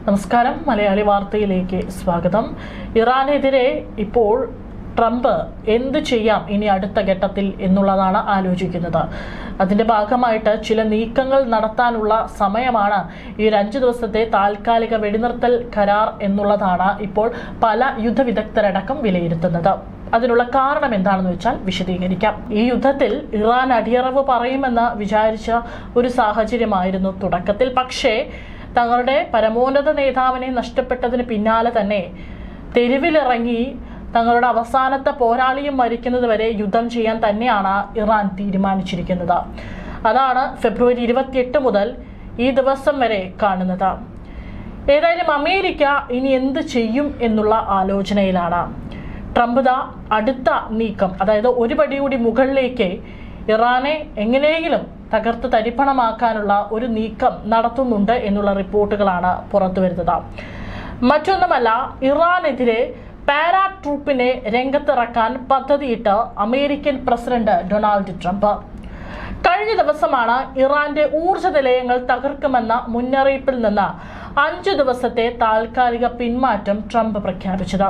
നമസ്കാരം, മലയാളി വാർത്തയിലേക്ക് സ്വാഗതം. ഇറാനെതിരെ ഇപ്പോൾ ട്രംപ് എന്ത് ചെയ്യാം ഇനി അടുത്ത ഘട്ടത്തിൽ എന്നുള്ളതാണ് ആലോചിക്കുന്നത്. അതിന്റെ ഭാഗമായിട്ട് ചില നീക്കങ്ങൾ നടത്താനുള്ള സമയമാണ് ഈ 5 ദിവസത്തെ താൽക്കാലിക വെടിനിർത്തൽ കരാർ എന്നുള്ളതാണ് ഇപ്പോൾ പല യുദ്ധവിദഗ്ധരടക്കം വിലയിരുത്തുന്നത്. അതിനുള്ള കാരണം എന്താണെന്ന് വെച്ചാൽ വിശദീകരിക്കാം. ഈ യുദ്ധത്തിൽ ഇറാൻ അടിയറവ് പറയുമെന്ന് വിചാരിച്ച ഒരു സാഹചര്യമായിരുന്നു തുടക്കത്തിൽ. പക്ഷേ തങ്ങളുടെ പരമോന്നത നേതാവിനെ നഷ്ടപ്പെട്ടതിന് പിന്നാലെ തന്നെ തെരുവിലിറങ്ങി തങ്ങളുടെ അവസാനത്തെ പോരാളിയും മരിക്കുന്നത് വരെ യുദ്ധം ചെയ്യാൻ തന്നെയാണ് ഇറാൻ തീരുമാനിച്ചിരിക്കുന്നത്. അതാണ് ഫെബ്രുവരി 28 മുതൽ ഈ ദിവസം വരെ കാണുന്നത്. ഏതായാലും അമേരിക്ക ഇനി എന്ത് ചെയ്യും എന്നുള്ള ആലോചനയിലാണ്. ട്രംപ് അടുത്ത നീക്കം, അതായത് ഒരു പടി കൂടി മുകളിലേക്ക് ഇറാനെ എങ്ങനെയെങ്കിലും തകർത്ത് തരിപ്പണമാക്കാനുള്ള ഒരു നീക്കം നടത്തുന്നുണ്ട് എന്നുള്ള റിപ്പോർട്ടുകളാണ് പുറത്തു വരുന്നത്. മറ്റൊന്നുമല്ല, ഇറാനെതിരെ പാരാ ട്രൂപ്പിനെ രംഗത്തിറക്കാൻ പദ്ധതിയിട്ട് അമേരിക്കൻ പ്രസിഡന്റ് ഡൊണാൾഡ് ട്രംപ്. കഴിഞ്ഞ ദിവസമാണ് ഇറാന്റെ ഊർജ്ജ നിലയങ്ങൾ തകർക്കുമെന്ന മുന്നറിയിപ്പിൽ നിന്ന് 5 ദിവസത്തെ താൽക്കാലിക പിന്മാറ്റം ട്രംപ് പ്രഖ്യാപിച്ചത്.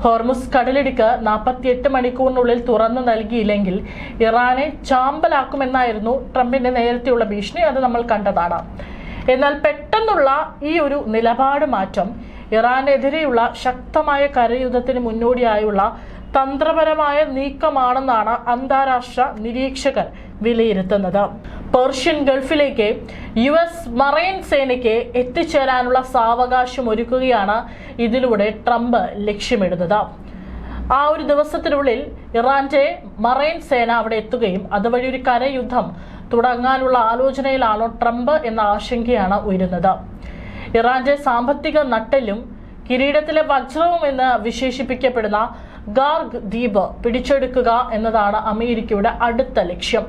ഹോർമുസ് കടലിടുക്ക് 48 മണിക്കൂറിനുള്ളിൽ തുറന്നു നൽകിയില്ലെങ്കിൽ ഇറാനെ ചാമ്പലാക്കുമെന്നായിരുന്നു ട്രംപിന്റെ നേരത്തെയുള്ള ഭീഷണി. അത് നമ്മൾ കണ്ടതാണ്. എന്നാൽ പെട്ടെന്നുള്ള ഈ ഒരു നിലപാട് മാറ്റം ഇറാനെതിരെയുള്ള ശക്തമായ കരയുദ്ധത്തിന് മുന്നോടിയായുള്ള തന്ത്രപരമായ നീക്കമാണെന്നാണ് അന്താരാഷ്ട്ര നിരീക്ഷകർ വിലയിരുത്തുന്നത്. പേർഷ്യൻ ഗൾഫിലേക്ക് US മറൈൻ സേനയ്ക്ക് എത്തിച്ചേരാനുള്ള സാവകാശം ഒരുക്കുകയാണ് ഇതിലൂടെ ട്രംപ് ലക്ഷ്യമിടുന്നത്. ആ ഒരു ദിവസത്തിനുള്ളിൽ ഇറാന്റെ മറൈൻ സേന അവിടെ എത്തുകയും അതുവഴി ഒരു കരയുദ്ധം തുടങ്ങാനുള്ള ആലോചനയിലാണോ ട്രംപ് എന്ന ആശങ്കയാണ് ഉയരുന്നത്. ഇറാന്റെ സാമ്പത്തിക നട്ടെല്ലും കിരീടത്തിലെ വജ്രവും എന്ന് വിശേഷിപ്പിക്കപ്പെടുന്ന ഗാർഗ് ദ്വീപ് പിടിച്ചെടുക്കുക എന്നതാണ് അമേരിക്കയുടെ അടുത്ത ലക്ഷ്യം.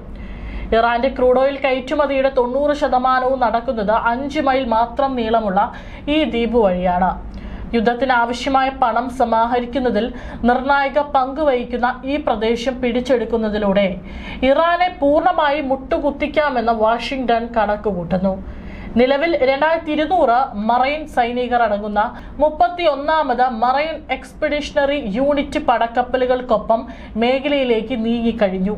ഇറാന്റെ ക്രൂഡ് ഓയിൽ കയറ്റുമതിയുടെ 90% നടക്കുന്നത് 5 മൈൽ മാത്രം നീളമുള്ള ഈ ദ്വീപ് വഴിയാണ്. യുദ്ധത്തിന് ആവശ്യമായ പണം സമാഹരിക്കുന്നതിൽ നിർണായക പങ്ക് വഹിക്കുന്ന ഈ പ്രദേശം പിടിച്ചെടുക്കുന്നതിലൂടെ ഇറാനെ പൂർണ്ണമായി മുട്ടുകുത്തിക്കാമെന്ന് വാഷിംഗ്ടൺ കണക്കുകൂട്ടുന്നു. നിലവിൽ 2200 മറൈൻ സൈനികർ അടങ്ങുന്ന 31ാമത് മറൈൻ എക്സ്പെഡിഷണറി യൂണിറ്റ് പടക്കപ്പലുകൾക്കൊപ്പം മേഖലയിലേക്ക് നീങ്ങിക്കഴിഞ്ഞു.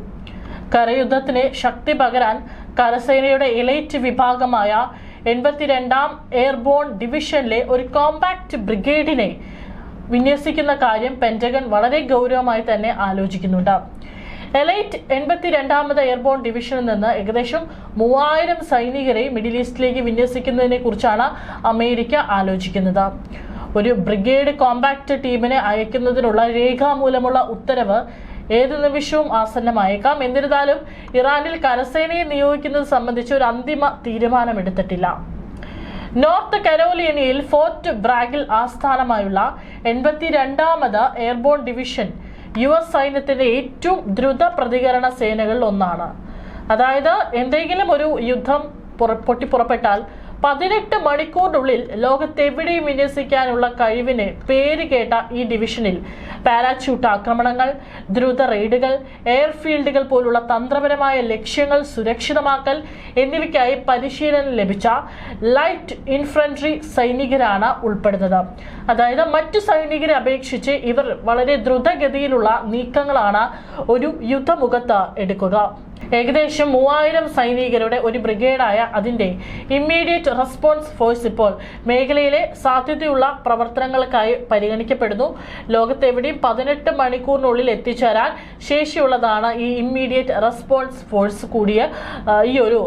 കരയുദ്ധത്തിന് ശക്തി പകരാൻ കരസേനയുടെ എലൈറ്റ് വിഭാഗമായ 82ാം എയർബോൺ ഡിവിഷനിലെ ഒരു കോമ്പാക്ട് ബ്രിഗേഡിനെ വിന്യസിക്കുന്ന കാര്യം പെന്റഗൺ വളരെ ഗൗരവമായി തന്നെ ആലോചിക്കുന്നുണ്ട്. എലൈറ്റ് 82ാമത് എയർബോൺ ഡിവിഷനിൽ നിന്ന് ഏകദേശം 3000 സൈനികരെ മിഡിൽ ഈസ്റ്റിലേക്ക് വിന്യസിക്കുന്നതിനെ കുറിച്ചാണ് അമേരിക്ക ആലോചിക്കുന്നത്. ഒരു ബ്രിഗേഡ് കോമ്പാക്ട് ടീമിനെ അയക്കുന്നതിനുള്ള രേഖാമൂലമുള്ള ഉത്തരവ് ഏത് നിമിഷവും ആസന്നമായേക്കാം. എന്നിരുന്നാലും ഇറാനിൽ കരസേനയെ നിയോഗിക്കുന്നത് സംബന്ധിച്ച് ഒരു അന്തിമ തീരുമാനമെടുത്തിട്ടില്ല. നോർത്ത് കരോലിനയിൽ ഫോർട്ട് ബ്രാഗിൽ ആസ്ഥാനമായുള്ള 82ാമത് എയർബോൺ ഡിവിഷൻ US സൈന്യത്തിന്റെ ഏറ്റവും ദ്രുത പ്രതികരണ സേനകളിൽ ഒന്നാണ്. അതായത് എന്തെങ്കിലും ഒരു യുദ്ധം പൊട്ടിപ്പുറപ്പെട്ടാൽ 18 മണിക്കൂറിനുള്ളിൽ ലോകത്തെവിടെയും വിന്യസിക്കാനുള്ള കഴിവിന് പേര് കേട്ട ഈ ഡിവിഷനിൽ പാരാച്യൂട്ട് ആക്രമണങ്ങൾ, ദ്രുത റെയ്ഡുകൾ, എയർഫീൽഡുകൾ പോലുള്ള തന്ത്രപരമായ ലക്ഷ്യങ്ങൾ സുരക്ഷിതമാക്കൽ എന്നിവയ്ക്കായി പരിശീലനം ലഭിച്ച ലൈറ്റ് ഇൻഫൻട്രി സൈനികരാണ് ഉൾപ്പെടുന്നത്. അതായത് മറ്റു സൈനികരെ അപേക്ഷിച്ച് ഇവർ വളരെ ദ്രുതഗതിയിലുള്ള നീക്കങ്ങളാണ് ഒരു യുദ്ധമുഖത്ത് എടുക്കുക. ഏകദേശം 3000 സൈനികരുടെ ഒരു ബ്രിഗേഡായ അതിന്റെ ഇമ്മീഡിയറ്റ് റെസ്പോൺസ് ഫോഴ്സ് ഇപ്പോൾ മേഖലയിലെ സാധ്യതയുള്ള പ്രവർത്തനങ്ങൾക്കായി പരിഗണിക്കപ്പെടുന്നു. ലോകത്തെവിടെയും 18 മണിക്കൂറിനുള്ളിൽ എത്തിച്ചേരാൻ ശേഷിയുള്ളതാണ് ഈ ഇമ്മീഡിയറ്റ് റെസ്പോൺസ് ഫോഴ്സ് കൂടിയ ഈ ഒരു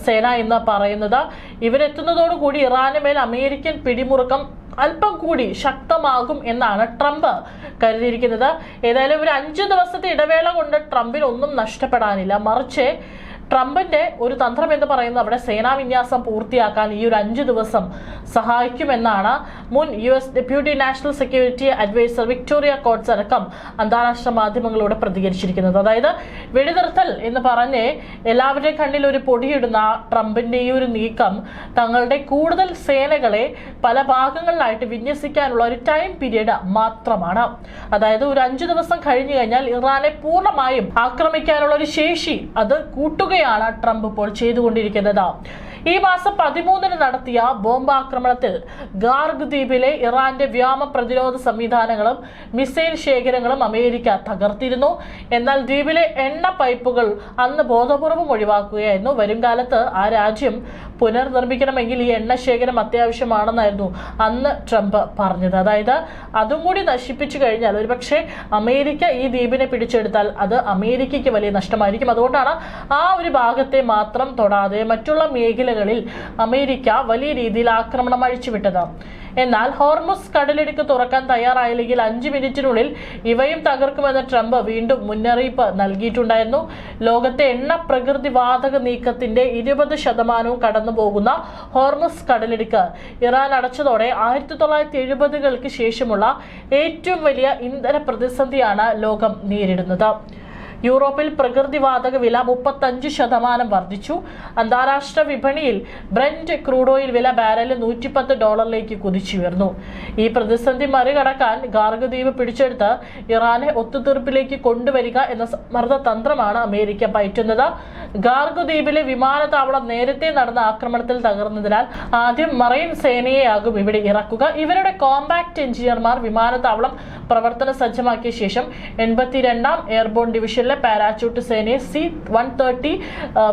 സേന എന്ന് പറയുന്നത്. ഇവരെത്തുന്നതോടുകൂടി ഇറാന് മേൽ അമേരിക്കൻ പിടിമുറുക്കം അല്പം കൂടി ശക്തമാകും എന്നാണ് ട്രംപ് കരുതിയിരിക്കുന്നത്. ഏതായാലും ഒരു 5 ദിവസത്തെ ഇടവേള കൊണ്ട് ട്രംപിന് ഒന്നും നഷ്ടപ്പെടാനില്ല. മറിച്ച് ട്രംപിന്റെ ഒരു തന്ത്രം എന്ന് പറയുന്നത് അവിടെ സേനാ വിന്യാസം പൂർത്തിയാക്കാൻ ഈ ഒരു 5 ദിവസം സഹായിക്കുമെന്നാണ് മുൻ US deputy national security adviser Victoria Coates അടക്കം അന്താരാഷ്ട്ര മാധ്യമങ്ങളോട് പ്രതികരിച്ചിരിക്കുന്നത്. അതായത് വെടിനിർത്തൽ എന്ന് പറഞ്ഞ് എല്ലാവരുടെയും കണ്ണിൽ ഒരു പൊടിയിടുന്ന ട്രംപിന്റെ ഈ ഒരു നീക്കം തങ്ങളുടെ കൂടുതൽ സേനകളെ പല ഭാഗങ്ങളിലായിട്ട് വിന്യസിക്കാനുള്ള ഒരു ടൈം പീരീഡ് മാത്രമാണ്. അതായത് ഒരു 5 ദിവസം കഴിഞ്ഞു കഴിഞ്ഞാൽ ഇറാനെ പൂർണ്ണമായും ആക്രമിക്കാനുള്ള ഒരു ശേഷി അത് കൂട്ടുകയാണ് ട്രംപ് ഇപ്പോൾ ചെയ്തുകൊണ്ടിരിക്കുന്നത്. ഈ മാസം 13-ന് നടത്തിയ ബോംബാക്രമണത്തിൽ ഗാർഗ് ദ്വീപിലെ ഇറാന്റെ വ്യോമ പ്രതിരോധ സംവിധാനങ്ങളും മിസൈൽ ശേഖരങ്ങളും അമേരിക്ക തകർത്തിരുന്നു. എന്നാൽ ദ്വീപിലെ എണ്ണ പൈപ്പുകൾ അന്ന് ബോധപൂർവം ഒഴിവാക്കുകയായിരുന്നു. വരും കാലത്ത് ആ രാജ്യം പുനർനിർമ്മിക്കണമെങ്കിൽ ഈ എണ്ണ ശേഖരം അത്യാവശ്യമാണെന്നായിരുന്നു അന്ന് ട്രംപ് പറഞ്ഞത്. അതായത് അതും കൂടി നശിപ്പിച്ചു കഴിഞ്ഞാൽ ഒരുപക്ഷെ അമേരിക്ക ഈ ദ്വീപിനെ പിടിച്ചെടുത്താൽ അത് അമേരിക്കയ്ക്ക് വലിയ നഷ്ടമായിരിക്കും. അതുകൊണ്ടാണ് ആ ഒരു ഭാഗത്തെ മാത്രം തൊടാതെ മറ്റുള്ള മേഖലകളിൽ അമേരിക്ക വലിയ രീതിയിൽ ആക്രമണം അഴിച്ചുവിട്ടത്. എന്നാൽ ഹോർമുസ് കടലിടുക്ക് തുറക്കാൻ തയ്യാറായില്ലെങ്കിൽ 5 മിനിറ്റിനുള്ളിൽ ഇവയും തകർക്കുമെന്ന് ട്രംപ് വീണ്ടും മുന്നറിയിപ്പ് നൽകിയിട്ടുണ്ടായിരുന്നു. ലോകത്തെ എണ്ണ പ്രകൃതി വാതക നീക്കത്തിന്റെ 20% കടന്നു പോകുന്ന ഹോർമുസ് കടലിടുക്ക് ഇറാൻ അടച്ചതോടെ 1970-കൾക്ക് ശേഷമുള്ള ഏറ്റവും വലിയ ഇന്ധന പ്രതിസന്ധിയാണ് ലോകം നേരിടുന്നത്. യൂറോപ്പിൽ പ്രകൃതിവാതക വില 35% വർദ്ധിച്ചു. അന്താരാഷ്ട്ര വിപണിയിൽ ബ്രന്റ് ക്രൂഡ് ഓയിൽ വില ബാരലിന് $110 കുതിച്ചുയർന്നു. ഈ പ്രതിസന്ധി മറികടക്കാൻ ഗാർഗ് ദ്വീപ് പിടിച്ചെടുത്ത് ഇറാനെ ഒത്തുതീർപ്പിലേക്ക് കൊണ്ടുവരിക എന്ന സമ്മർദ്ദ തന്ത്രമാണ് അമേരിക്ക പയറ്റുന്നത്. ഗാർഗ് ദ്വീപിലെ വിമാനത്താവളം നേരത്തെ നടന്ന ആക്രമണത്തിൽ തകർന്നതിനാൽ ആദ്യം മറൈൻ സേനയെയാകും ഇവിടെ ഇറക്കുക. ഇവരുടെ കോമ്പാക്ട് എഞ്ചിനീയർമാർ വിമാനത്താവളം പ്രവർത്തന സജ്ജമാക്കിയ ശേഷം 82ാം എയർബോൺ ഡിവിഷനിലെ പാരാച്യൂട്ട് സേനയെ C-130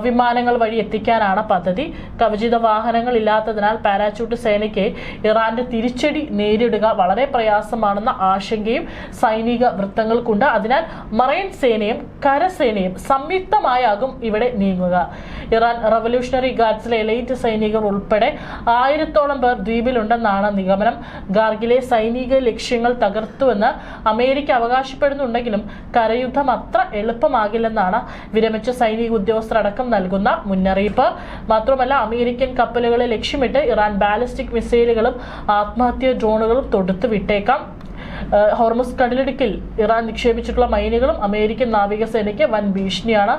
വിമാനങ്ങൾ വഴി എത്തിക്കാനാണ് പദ്ധതി. കവചിത വാഹനങ്ങൾ ഇല്ലാത്തതിനാൽ പാരാച്യൂട്ട് സേനയ്ക്ക് ഇറാന്റെ തിരിച്ചടി നേരിടുക വളരെ പ്രയാസമാണെന്ന ആശങ്കയും സൈനിക വൃത്തങ്ങൾക്കുണ്ട്. അതിനാൽ മറൈൻ സേനയും കരസേനയും സംയുക്തമായാകും ഇവിടെ നീങ്ങുക. ഇറാൻ റവല്യൂഷണറി ഗാർഡ്സിലെ എലൈറ്റ് സൈനികർ ഉൾപ്പെടെ 1000-ഓളം പേർ ദ്വീപിലുണ്ടെന്നാണ് നിഗമനം. ഗാർഗിലെ സൈനിക ലക്ഷ്യങ്ങൾ തകർത്തുവെന്ന് അമേരിക്ക അവകാശപ്പെടുന്നുണ്ടെങ്കിലും കരയുദ്ധം അത്ര എളുപ്പമാകില്ലെന്നാണ് വിരമിച്ച സൈനിക ഉദ്യോഗസ്ഥരടക്കം നൽകുന്ന മുന്നറിയിപ്പ്. മാത്രമല്ല അമേരിക്കൻ കപ്പലുകളെ ലക്ഷ്യമിട്ട് ഇറാൻ ബാലിസ്റ്റിക് മിസൈലുകളും ആത്മഹത്യാ ഡ്രോണുകളും തൊടുത്തു വിട്ടേക്കാം. ഹോർമുസ് കടലിടുക്കിൽ ഇറാൻ നിക്ഷേപിച്ചിട്ടുള്ള മൈനുകളും അമേരിക്കൻ നാവികസേനയ്ക്ക് വൻ ഭീഷണിയാണ്.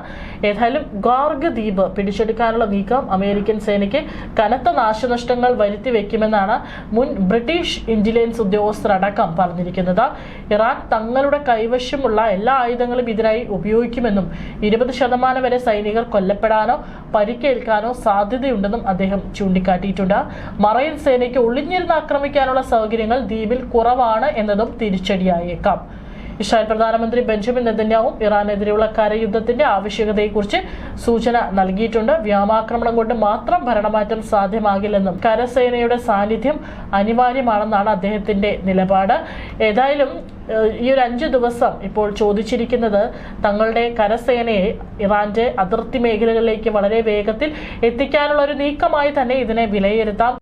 ഏതായാലും ഗാർഗ് ദ്വീപ് പിടിച്ചെടുക്കാനുള്ള നീക്കം അമേരിക്കൻ സേനയ്ക്ക് കനത്ത നാശനഷ്ടങ്ങൾ വരുത്തി വെക്കുമെന്നാണ് മുൻ ബ്രിട്ടീഷ് ഇന്റലിജൻസ് ഉദ്യോഗസ്ഥരടക്കം പറഞ്ഞിരിക്കുന്നത്. ഇറാൻ തങ്ങളുടെ കൈവശമുള്ള എല്ലാ ആയുധങ്ങളും ഇതിനായി ഉപയോഗിക്കുമെന്നും 20% വരെ സൈനികർ കൊല്ലപ്പെടാനോ പരിക്കേൽക്കാനോ സാധ്യതയുണ്ടെന്നും അദ്ദേഹം ചൂണ്ടിക്കാട്ടിയിട്ടുണ്ട്. മറൈൻ സേനയ്ക്ക് ഒളിഞ്ഞിരുന്ന് ആക്രമിക്കാനുള്ള സൗകര്യങ്ങൾ ദ്വീപിൽ കുറവാണ് എന്നതും തിരിച്ചടിയായേക്കാം. ഇസ്രായേൽ പ്രധാനമന്ത്രി ബെഞ്ചമിൻ നെതന്യാഹു ഇറാനെതിരെയുള്ള കരയുദ്ധത്തിന്റെ ആവശ്യകതയെക്കുറിച്ച് സൂചന നൽകിയിട്ടുണ്ട്. വ്യോമാക്രമണം കൊണ്ട് മാത്രം ഭരണമാറ്റം സാധ്യമാകില്ലെന്നും കരസേനയുടെ സാന്നിധ്യം അനിവാര്യമാണെന്നാണ് അദ്ദേഹത്തിന്റെ നിലപാട്. ഏതായാലും ഈ ഒരു 5 ദിവസം ഇപ്പോൾ ചോദിച്ചിരിക്കുന്നത് തങ്ങളുടെ കരസേനയെ ഇറാന്റെ അതിർത്തി മേഖലകളിലേക്ക് വളരെ വേഗത്തിൽ എത്തിക്കാനുള്ള ഒരു നീക്കമായി തന്നെ ഇതിനെ വിലയിരുത്താം.